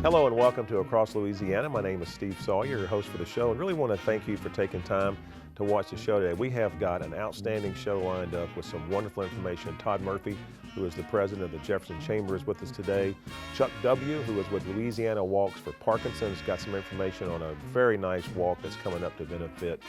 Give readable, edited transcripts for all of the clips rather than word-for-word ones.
Hello and welcome to Across Louisiana. My name is Steve Sawyer, your host for the show, and really want to thank you for taking time to watch the show today. We have got an outstanding show lined up with some wonderful information. Todd Murphy, who is the president of the Jefferson Chamber, is with us today. Chuck Dublieux, who is with Louisiana Walks for Parkinsons, got some information on a very nice walk that's coming up to benefit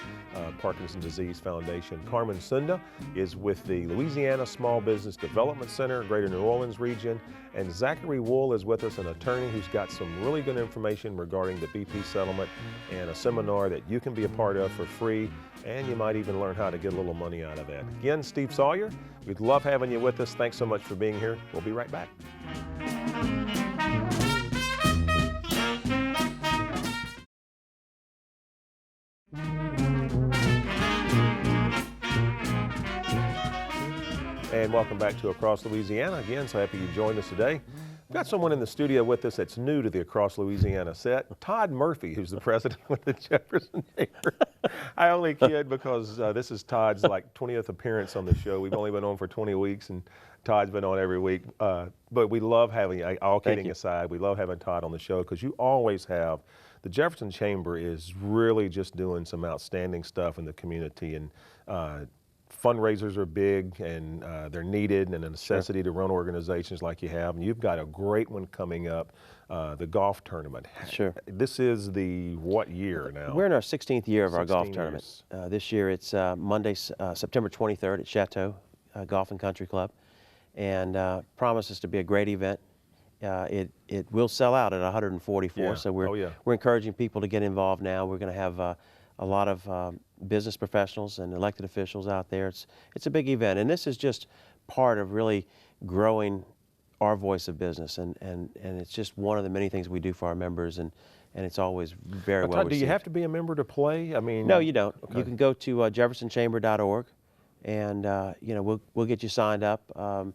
Parkinson's Disease Foundation. Carmen Sunda is with the Louisiana Small Business Development Center, Greater New Orleans region. And Zachary is with us, an attorney who's got some really good information regarding the BP settlement and a seminar that you can be a part of for free, and you might even learn how to get a little money out of that. Again, Steve Sawyer, we'd love having you with us. Thanks so much for being here. We'll be right back. And welcome back to Across Louisiana. Again, so happy you joined us today. We've got someone in the studio with us that's new to the Across Louisiana set, Todd Murphy, who's the president of the Jefferson Chamber. I only kid because this is Todd's like 20th appearance on the show. We've only been on for 20 weeks and Todd's been on every week. But we love having, all kidding aside, we love having Todd on the show because you always have, the Jefferson Chamber is really just doing some outstanding stuff in the community, and fundraisers are big and they're needed, and a necessity to run organizations like you have. And you've got a great one coming up, the golf tournament. Sure. This is the what year now? We're in our 16th year of our golf 16 tournament. This year it's Monday, September 23rd at Chateau Golf and Country Club, and promises to be a great event. It will sell out at 144, so we're encouraging people to get involved now. We're going to have a lot of business professionals and elected officials out there. It's a big event, and this is just part of really growing our voice of business, and it's just one of the many things we do for our members, and it's always very well received. Do you have to be a member to play? I mean, no, you don't. Okay. You can go to jeffersonchamber.org, and you know, we'll get you signed up.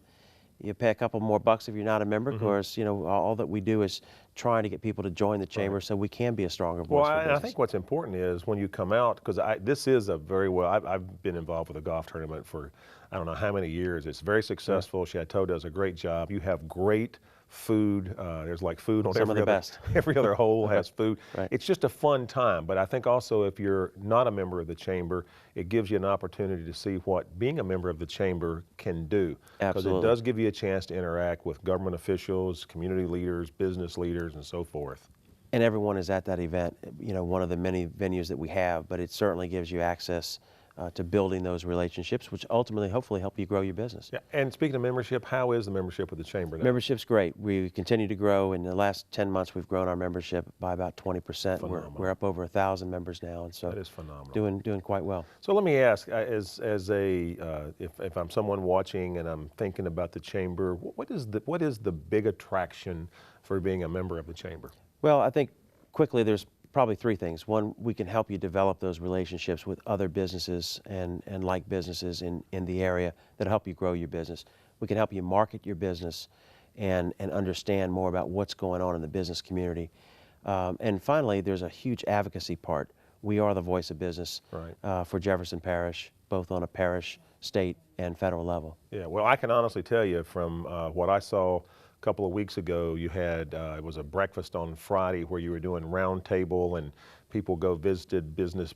You pay a couple more bucks if you're not a member. Of course, you know, all that we do is trying to get people to join the chamber so we can be a stronger voice for business. I think what's important is when you come out, because this is a very I've been involved with a golf tournament for I don't know how many years. It's very successful. Chateau does a great job. You have great food. There's like food on every other hole has food. Right. It's just a fun time. But I think also if you're not a member of the chamber, it gives you an opportunity to see what being a member of the chamber can do. Absolutely. Because it does give you a chance to interact with government officials, community leaders, business leaders, and so forth. And everyone is at that event, you know, one of the many venues that we have, but it certainly gives you access to building those relationships, which ultimately, hopefully, help you grow your business. Yeah. And speaking of membership, how is the membership with the chamber now? Membership's great. We continue to grow. In the last 10 months, we've grown our membership by about 20%. We're up over 1,000 members now, and so that is phenomenal. Doing quite well. So let me ask, if I'm someone watching and I'm thinking about the chamber, what is the big attraction for being a member of the chamber? Well, I think quickly there's probably three things. One, we can help you develop those relationships with other businesses and like businesses in the area that help you grow your business. We can help you market your business and understand more about what's going on in the business community. And finally, there's a huge advocacy part. We are the voice of business for Jefferson Parish, both on a parish, state, and federal level. Yeah, well, I can honestly tell you from what I saw a couple of weeks ago, you had, it was a breakfast on Friday where you were doing round table and people visited business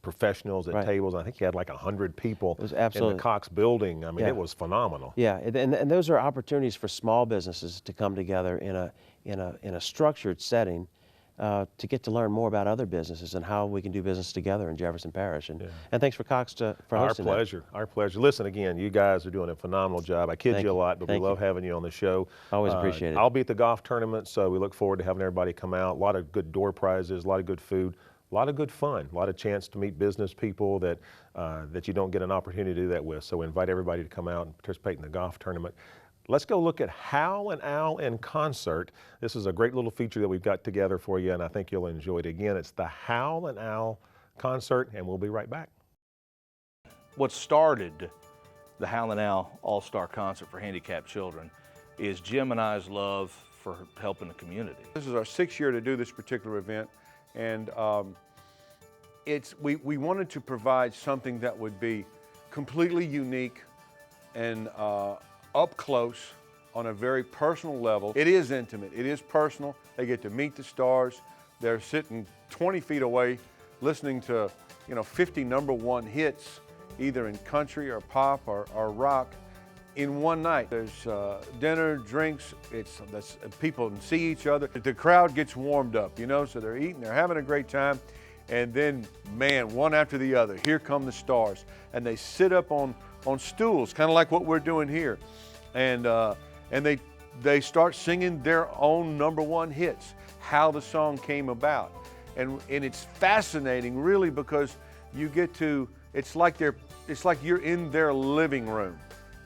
professionals at tables. I think you had like 100 people in the Cox building. I mean, it was phenomenal. Yeah, and those are opportunities for small businesses to come together in a structured setting to get to learn more about other businesses and how we can do business together in Jefferson Parish. And thanks for Cox for hosting that. Our pleasure. Listen, again, you guys are doing a phenomenal job. I kid you a lot, but we love having you on the show. Always appreciate it. I'll be at the golf tournament, so we look forward to having everybody come out. A lot of good door prizes, a lot of good food, a lot of good fun, a lot of chance to meet business people that you don't get an opportunity to do that with. So we invite everybody to come out and participate in the golf tournament. Let's go look at Hal and Al in concert. This is a great little feature that we've got together for you, and I think you'll enjoy it. Again, it's the Hal and Al concert, and we'll be right back. What started the Hallandale All-Star concert for handicapped children is Jim and I's love for helping the community. This is our 6th year to do this particular event, and we wanted to provide something that would be completely unique and up close on a very personal level. It is intimate, it is personal. They get to meet the stars. They're sitting 20 feet away listening to 50 #1 hits, either in country or pop or rock, in one night. There's dinner, drinks, people see each other. The crowd gets warmed up, so they're eating, they're having a great time. And then, man, one after the other, here come the stars. And they sit up on stools, kind of like what we're doing here. And they start singing their own #1 hits, how the song came about. And it's fascinating, really, because you get to, it's like you're in their living room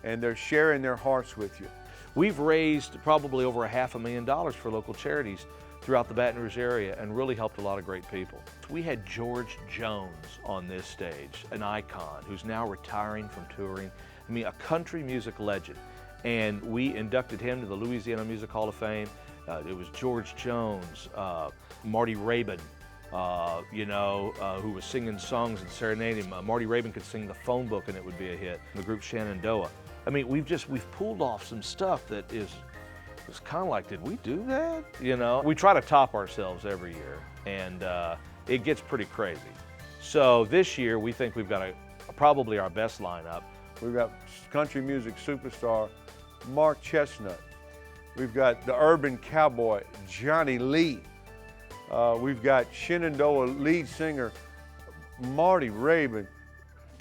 and they're sharing their hearts with you. We've raised probably over $500,000 for local charities throughout the Baton Rouge area and really helped a lot of great people. We had George Jones on this stage, an icon who's now retiring from touring. I mean, a country music legend. And we inducted him to the Louisiana Music Hall of Fame. It was George Jones, Marty Rabin, who was singing songs and serenading. Marty Rabin could sing The Phone Book and it would be a hit. The group Shenandoah. I mean, we've pulled off some stuff that is kind of like, did we do that? We try to top ourselves every year, and it gets pretty crazy. So this year, we think we've got probably our best lineup. We've got country music superstar Mark Chestnut. We've got the urban cowboy Johnny Lee. We've got Shenandoah lead singer Marty Rabin.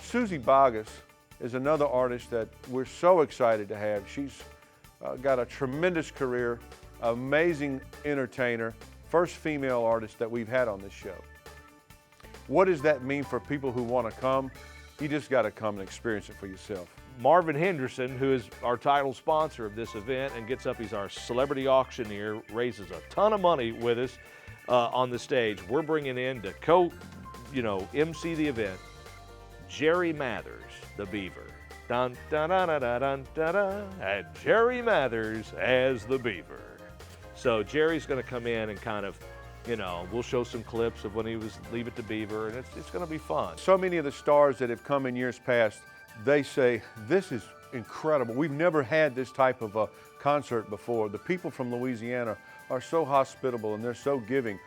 Susie Boggess is another artist that we're so excited to have. She's got a tremendous career, amazing entertainer, first female artist that we've had on this show. What does that mean for people who want to come? You just got to come and experience it for yourself. Marvin Henderson, who is our title sponsor of this event and gets up, he's our celebrity auctioneer, raises a ton of money with us on the stage. We're bringing in to MC the event, Jerry Mathers, the Beaver. Dun, dun, dun, dun, dun, dun, dun, dun, and Jerry Mathers as the Beaver. So Jerry's going to come in and kind of, we'll show some clips of when he was Leave It to Beaver, and it's going to be fun. So many of the stars that have come in years past, they say, this is incredible. We've never had this type of a concert before. The people from Louisiana are so hospitable and they're so giving.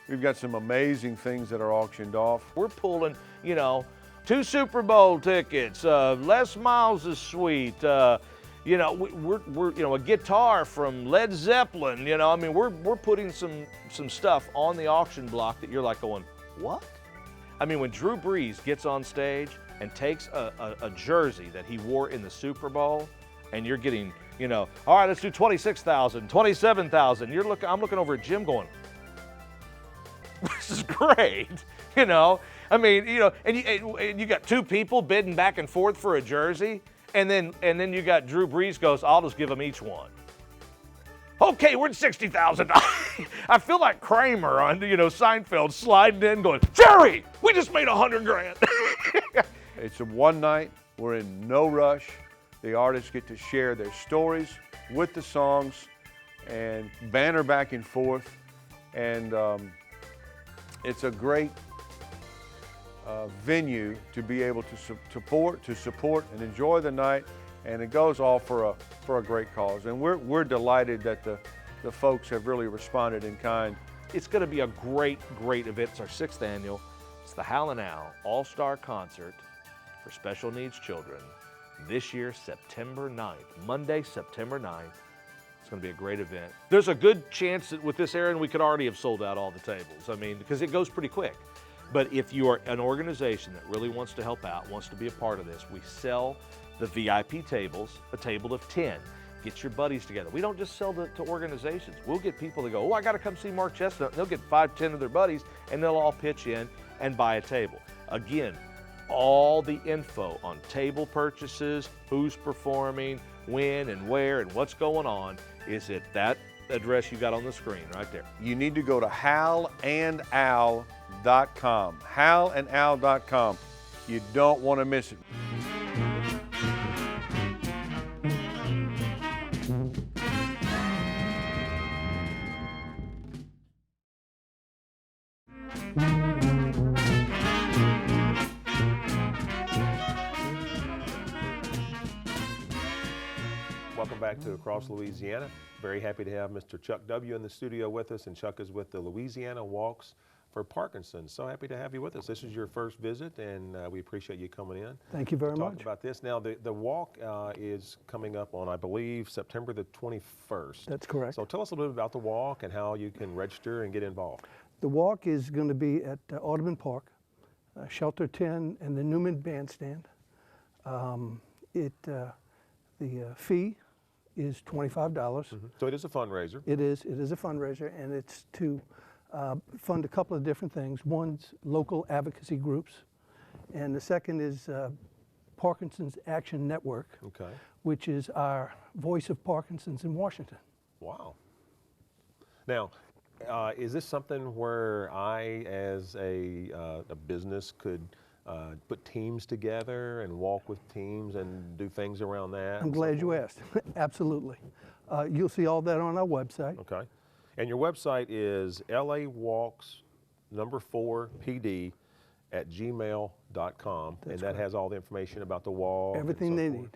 We've got some amazing things that are auctioned off. We're pulling, 2 Super Bowl tickets, Les Miles' suite, we're a guitar from Led Zeppelin, we're putting some stuff on the auction block that you're like going, what? I mean, when Drew Brees gets on stage and takes a jersey that he wore in the Super Bowl, and you're getting, all right, let's do 26,000, 27,000. I'm looking over at Jim going, this is great, I mean, and you got 2 people bidding back and forth for a jersey, and then you got Drew Brees goes, I'll just give them each one. Okay, we're at 60,000. I feel like Kramer on, Seinfeld sliding in going, Jerry, we just made $100,000. It's a one night, we're in no rush. The artists get to share their stories with the songs and banter back and forth. And it's a great venue to be able to support and enjoy the night, and it goes all for a great cause. And we're delighted that the folks have really responded in kind. It's going to be a great event. It's our 6th annual. It's the Hallandale All-Star Concert for Special Needs Children. This year, September 9th, Monday, September 9th. It's going to be a great event. There's a good chance that with this airing, we could already have sold out all the tables. I mean, because it goes pretty quick. But if you are an organization that really wants to help out, wants to be a part of this, we sell the VIP tables, a table of 10. Get your buddies together. We don't just sell to organizations. We'll get people to go, oh, I got to come see Mark Chestnut. They'll get 5, 10 of their buddies, and they'll all pitch in and buy a table. Again, all the info on table purchases, who's performing, when and where and what's going on is at that address you got on the screen right there. You need to go to hallandal.com. hallandal.com. You don't want to miss it. Welcome welcome back to Across Louisiana. Very happy to have Mr. Chuck W. in the studio with us, and Chuck is with the Louisiana Walks for Parkinsons. So happy to have you with us. This is your first visit, and we appreciate you coming in. Thank you very to talk much. about this. Now, the walk is coming up on, I believe, September the 21st. That's correct. So tell us a little bit about the walk and how you can register and get involved. The walk is going to be at Audubon Park, Shelter 10, and the Newman Bandstand. The fee is $25. So it is a fundraiser. It is a fundraiser, and it's to fund a couple of different things. One's local advocacy groups, and the second is Parkinson's Action Network, Okay. which is our voice of Parkinson's in Washington. Wow. Now, is this something where I, as a business, could put teams together and walk with teams and do things around that? I'm glad you asked. Absolutely. You'll see all that on our website. Okay. And your website is lawalks4pd@gmail.com, and that has all the information about the walk. and Everything so they forth. need.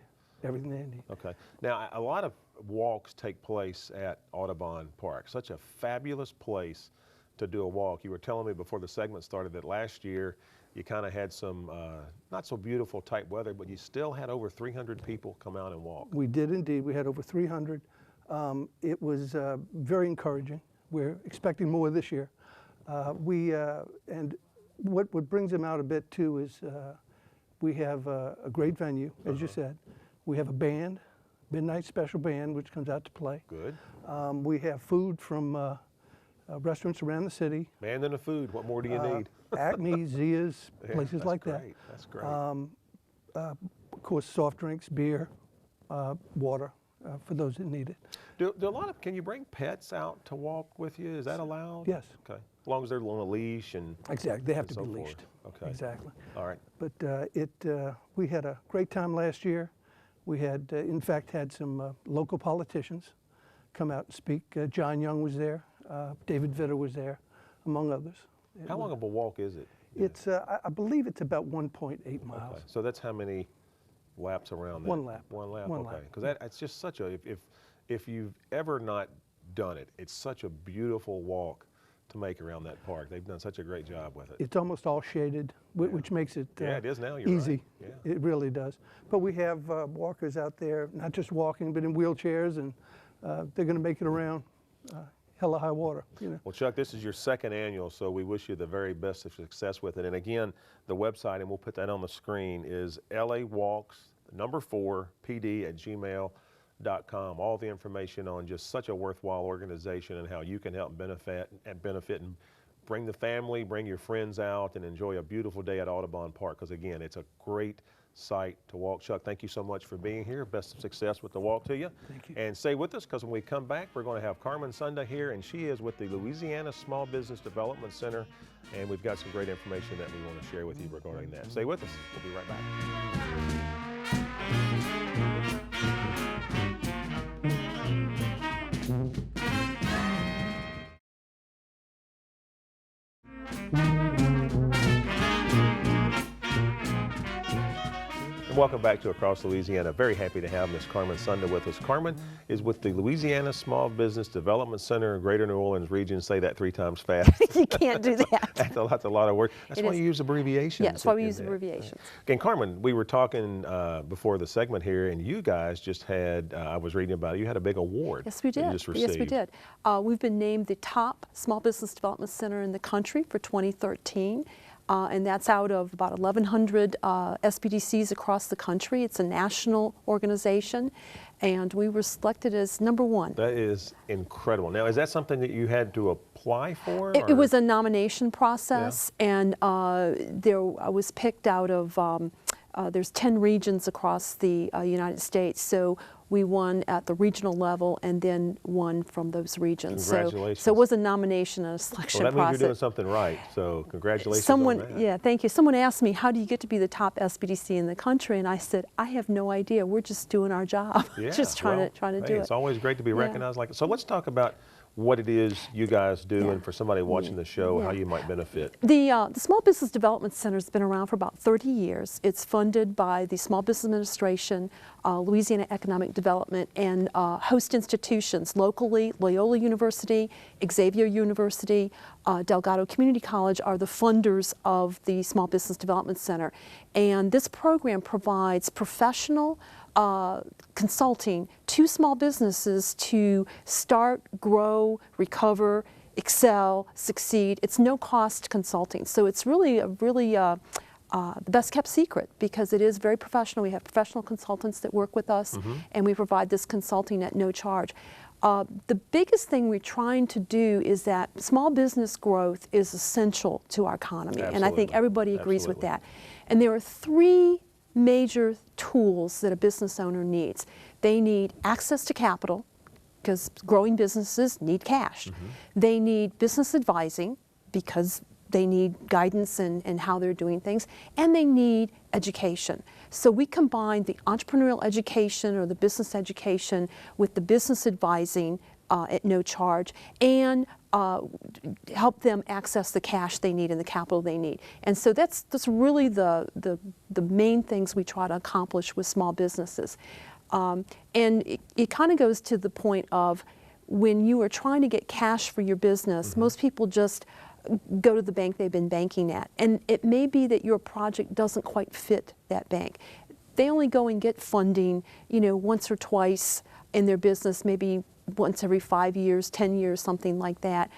Everything they need. Okay. Now, a lot of walks take place at Audubon Park. Such a fabulous place to do a walk. You were telling me before the segment started that last year you kind of had some not so beautiful type weather, but you still had over 300 people come out and walk. We did indeed. We had over 300. It was very encouraging. We're expecting more this year. And what brings them out a bit too is we have a great venue, as you said. We have a band, midnight special band, which comes out to play. Good. We have food from restaurants around the city. Man and the food, what more do you need? Acme, Zia's, Yeah, places that's like great. That's great. that. Of course, soft drinks, beer, water for those that need it. Do a lot of, can you bring pets out to walk with you? Is that allowed? Yes. Okay. As long as they're on a leash and Exactly. They have and to be so forth. leashed. Okay. Exactly. All right. But we had a great time last year. We had, in fact, had some local politicians come out and speak. John Young was there. David Vitter was there, among others. How long of a walk is it? It's, I believe it's about 1.8 miles. Okay. So that's how many laps around that? One lap. One lap, One okay. lap. Because it's just such a, if you've ever not done it, it's such a beautiful walk to make around that park. They've done such a great job with it. It's almost all shade, which makes it Yeah, it is now, you're easy. right. Yeah. It really does. But we have walkers out there, not just walking, but in wheelchairs, and they're going to make it around hella high water. You know. Well, Chuck, this is your second annual, so we wish you the very best of success with it. And again, the website, and we'll put that on the screen, is lawalks4pd@gmail.com. All the information on just such a worthwhile organization and how you can help benefit and bring the family, bring your friends out, and enjoy a beautiful day at Audubon Park. Because again, it's a great site to walk. Chuck, thank you so much for being here. Best of success with the walk to you. Thank you. And stay with us, because when we come back, we're going to have Carmen Sunda here, and she is with the Louisiana Small Business Development Center, and we've got some great information that we want to share with you regarding that. Stay with us. We'll be right back. And welcome back to Across Louisiana. Very happy to have Ms. Carmen Sunda with us. Carmen is with the Louisiana Small Business Development Center in Greater New Orleans region. Say that 3 times fast. You can't do that. That's a lot of work. That's It why is. you use abbreviations. Yeah, that's why we in use that. abbreviations. And Carmen, we were talking before the segment here, and you guys just had, I was reading about it, you had a big award. Yes, we that you did. just Yes, we received. did. We've been named the top small business development center in the country for 2013. And that's out of about 1,100 SBDCs across the country. It's a national organization, and we were selected as #1. That is incredible. Now, is that something that you had to apply for? It or- was a nomination process, and I was picked out of, there's 10 regions across the United States, so we won at the regional level and then won from those regions. Congratulations. So it was a nomination and a selection Well, that means process. you're doing something right, so congratulations on that. Yeah, thank you. Someone asked me, how do you get to be the top SBDC in the country? And I said, I have no idea. We're just doing our job. Yeah, just trying to hey, do it. It's always great to be Yeah. recognized like that. So let's talk about what it is you guys do, Yeah. and for somebody watching the show, Yeah. how you might benefit. The Small Business Development Center has been around for about 30 years. It's funded by the Small Business Administration, Louisiana Economic Development, and host institutions locally. Loyola University, Xavier University, Delgado Community College are the funders of the Small Business Development Center. And this program provides professional consulting to small businesses to start, grow, recover, excel, succeed. It's no-cost consulting, so it's really the best kept secret because it is very professional. We have professional consultants that work with us, and we provide this consulting at no charge. The biggest thing we're trying to do is that small business growth is essential to our economy, and I think everybody agrees with that. And there are three major tools that a business owner needs. They need access to capital, because growing businesses need cash. They need business advising, because they need guidance in how they're doing things, and they need education. So we combine the entrepreneurial education or the business education with the business advising at no charge, and help them access the cash they need and the capital they need. And so that's really the main things we try to accomplish with small businesses. And it kind of goes to the point of when you are trying to get cash for your business, most people just go to the bank they've been banking at. And it may be that your project doesn't quite fit that bank. They only go and get funding, once or twice in their business, maybe once every 5 years, 10 years, something like that,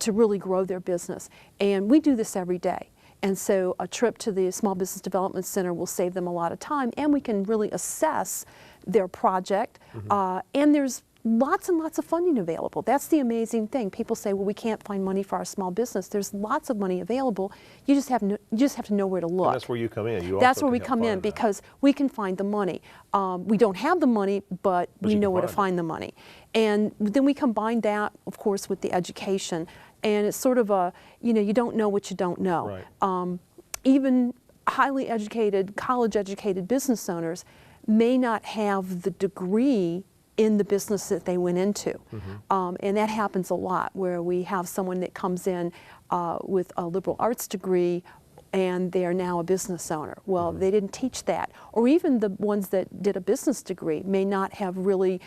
to really grow their business. And we do this every day. And so a trip to the Small Business Development Center will save them a lot of time, and we can really assess their project. And there's lots and lots of funding available. That's the amazing thing. People say, well, we can't find money for our small business. There's lots of money available. You just have to know where to look. And that's where you come in. That's where we come in, because we can find the money. We don't have the money, but we know where to find the money. And then we combine that, of course, with the education. And it's sort of a, you don't know what you don't know. Right. Even highly educated, college-educated business owners may not have the degree in the business that they went into. And that happens a lot, where we have someone that comes in with a liberal arts degree and they are now a business owner. Well, they didn't teach that. Or even the ones that did a business degree may not have really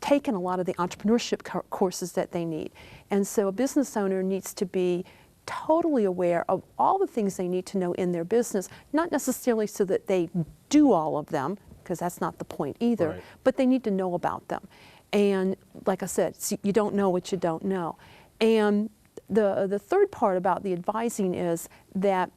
taken a lot of the entrepreneurship courses that they need. And so a business owner needs to be totally aware of all the things they need to know in their business, not necessarily so that they do all of them, because that's not the point either, Right. but they need to know about them. And like I said, you don't know what you don't know. And the third part about the advising is that,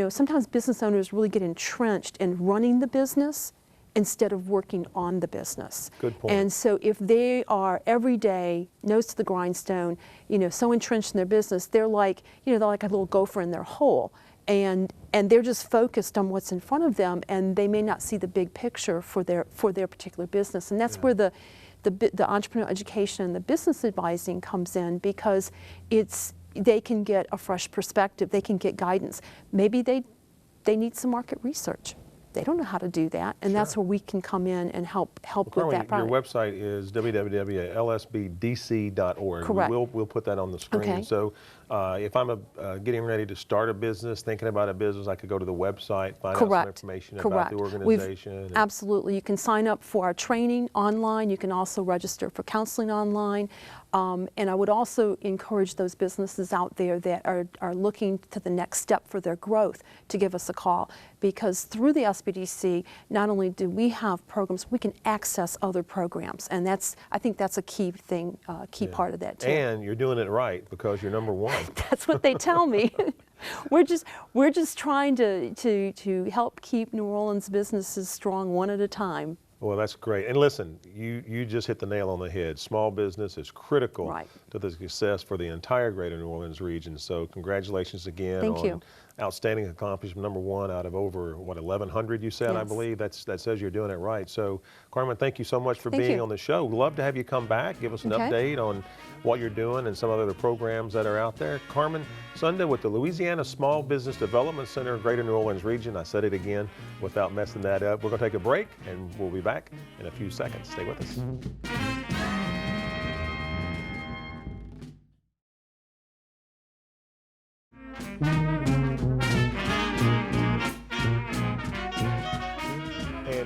sometimes business owners really get entrenched in running the business instead of working on the business. Good point. And so if they are every day, nose to the grindstone, so entrenched in their business, they're like, they're like a little gopher in their hole. And they're just focused on what's in front of them, and they may not see the big picture for their particular business. And that's where the entrepreneurial education and the business advising comes in, because they can get a fresh perspective, they can get guidance. Maybe they need some market research. They don't know how to do that, and that's where we can come in and help with that Carmen, part. your website is www.lsbdc.org. Correct. We'll put that on the screen. Okay. So if I'm getting ready to start a business, thinking about a business, I could go to the website, find out some information about the organization. Absolutely. You can sign up for our training online. You can also register for counseling online. And I would also encourage those businesses out there that are looking to the next step for their growth to give us a call, because through the SBDC, not only do we have programs, we can access other programs, and I think that's a key thing, part of that too. And you're doing it right, because you're number one. That's what they tell me. We're just trying to help keep New Orleans businesses strong one at a time. Well, that's great. And listen, you just hit the nail on the head. Small business is critical to the success for the entire greater New Orleans region. So congratulations again on outstanding accomplishment, number one out of over, 1,100 you said, I believe. That says you're doing it right. So Carmen, thank you so much for being on the show. We'd love to have you come back, give us an update on what you're doing and some other programs that are out there. Carmen Sunda with the Louisiana Small Business Development Center, Greater New Orleans region. I said it again without messing that up. We're going to take a break, and we'll be back in a few seconds. Stay with us.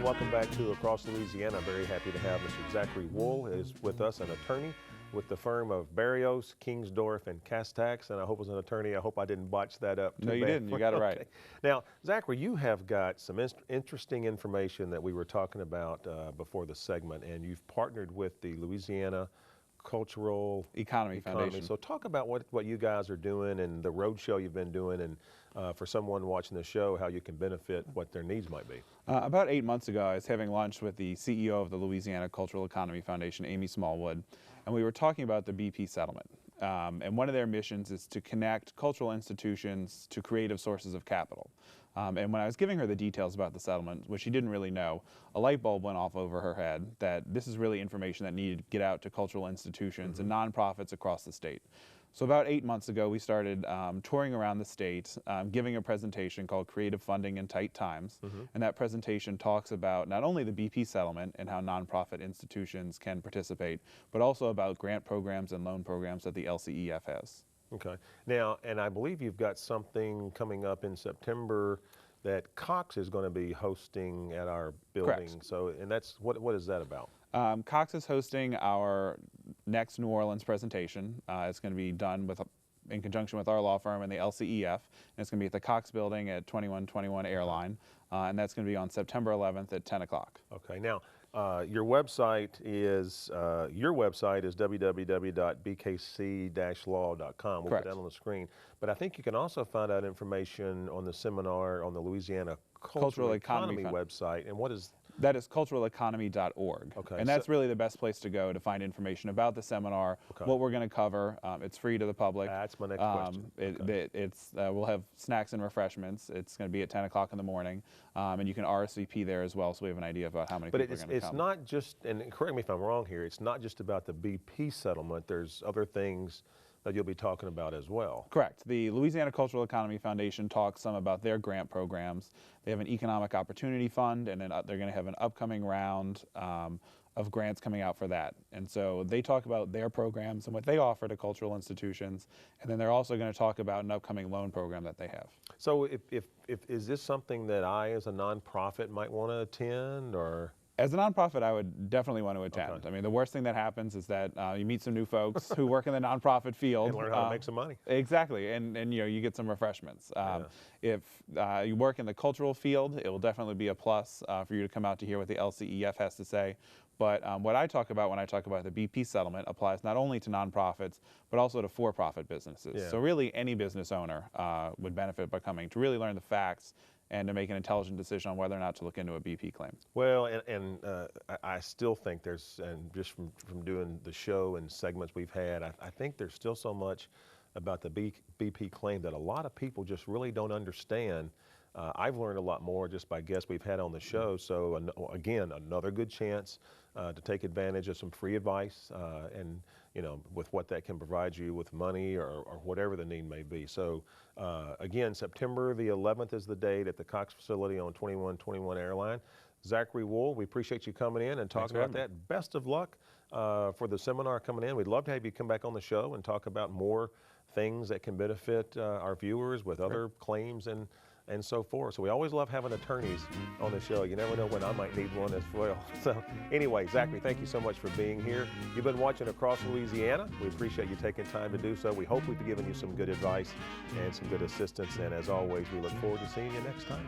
welcome back to Across Louisiana. Very happy to have Mr. Zachary Wool is with us, an attorney with the firm of Barrios, Kingsdorf, and Casteix. And I hope as an attorney, I hope I didn't botch that up. No, you didn't. You got it right. Okay. Now, Zachary, you have got some interesting information that we were talking about before the segment, and you've partnered with the Louisiana Cultural Economy Foundation. So talk about what you guys are doing and the road show you've been doing, and for someone watching the show, how you can benefit what their needs might be. About 8 months ago, I was having lunch with the CEO of the Louisiana Cultural Economy Foundation, Amy Smallwood, and we were talking about the BP settlement. And one of their missions is to connect cultural institutions to creative sources of capital. And when I was giving her the details about the settlement, which she didn't really know, a light bulb went off over her head that this is really information that needed to get out to cultural institutions and nonprofits across the state. So about 8 months ago, we started touring around the state, giving a presentation called Creative Funding in Tight Times. And that presentation talks about not only the BP settlement and how nonprofit institutions can participate, but also about grant programs and loan programs that the LCEF has. Okay. Now, and I believe you've got something coming up in September that Cox is going to be hosting at our building. Correct. So, and that's what is that about? Cox is hosting our next New Orleans presentation. It's going to be done in conjunction with our law firm and the LCEF, and it's going to be at the Cox building at 2121 Airline, and that's going to be on September 11th at 10 o'clock. Okay. Now, your website is www.bkc-law.com. We'll Correct. put that on the screen. But I think you can also find out information on the seminar on the Louisiana Cultural Economy website. And what is that? Is culturaleconomy.org. Okay. And that's really the best place to go to find information about the seminar, what we're going to cover. It's free to the public. That's my next question. We'll have snacks and refreshments. It's going to be at 10 o'clock in the morning, and you can RSVP there as well, so we have an idea about how many people are going to come. But it's not just, and correct me if I'm wrong here, it's not just about the BP settlement. There's other things that you'll be talking about as well. Correct. The Louisiana Cultural Economy Foundation talks some about their grant programs. They have an economic opportunity fund, and then they're going to have an upcoming round of grants coming out for that. And so they talk about their programs and what they offer to cultural institutions, and then they're also going to talk about an upcoming loan program that they have. So if is this something that I as a nonprofit might want to attend, or? As a nonprofit, I would definitely want to attend. Okay. I mean, the worst thing that happens is that you meet some new folks who work in the nonprofit field. And learn how to make some money. Exactly, and you get some refreshments. If you work in the cultural field, it will definitely be a plus for you to come out to hear what the LCEF has to say. But what I talk about when I talk about the BP settlement applies not only to nonprofits, but also to for-profit businesses. Yeah. So really any business owner would benefit by coming to really learn the facts and to make an intelligent decision on whether or not to look into a BP claim. Well, and I still think there's, and just from doing the show and segments we've had, I think there's still so much about the BP claim that a lot of people just really don't understand. I've learned a lot more just by guests we've had on the show. So again, another good chance to take advantage of some free advice and with what that can provide you with money or whatever the need may be. So again, September the 11th is the date at the Cox facility on 2121 Airline. Zachary Wool, we appreciate you coming in and talking about that. Best of luck for the seminar coming in. We'd love to have you come back on the show and talk about more things that can benefit our viewers with other claims and so forth. So we always love having attorneys on the show. You never know when I might need one as well. So anyway, Zachary, thank you so much for being here. You've been watching Across Louisiana. We appreciate you taking time to do so. We hope we've given you some good advice and some good assistance. And as always, we look forward to seeing you next time.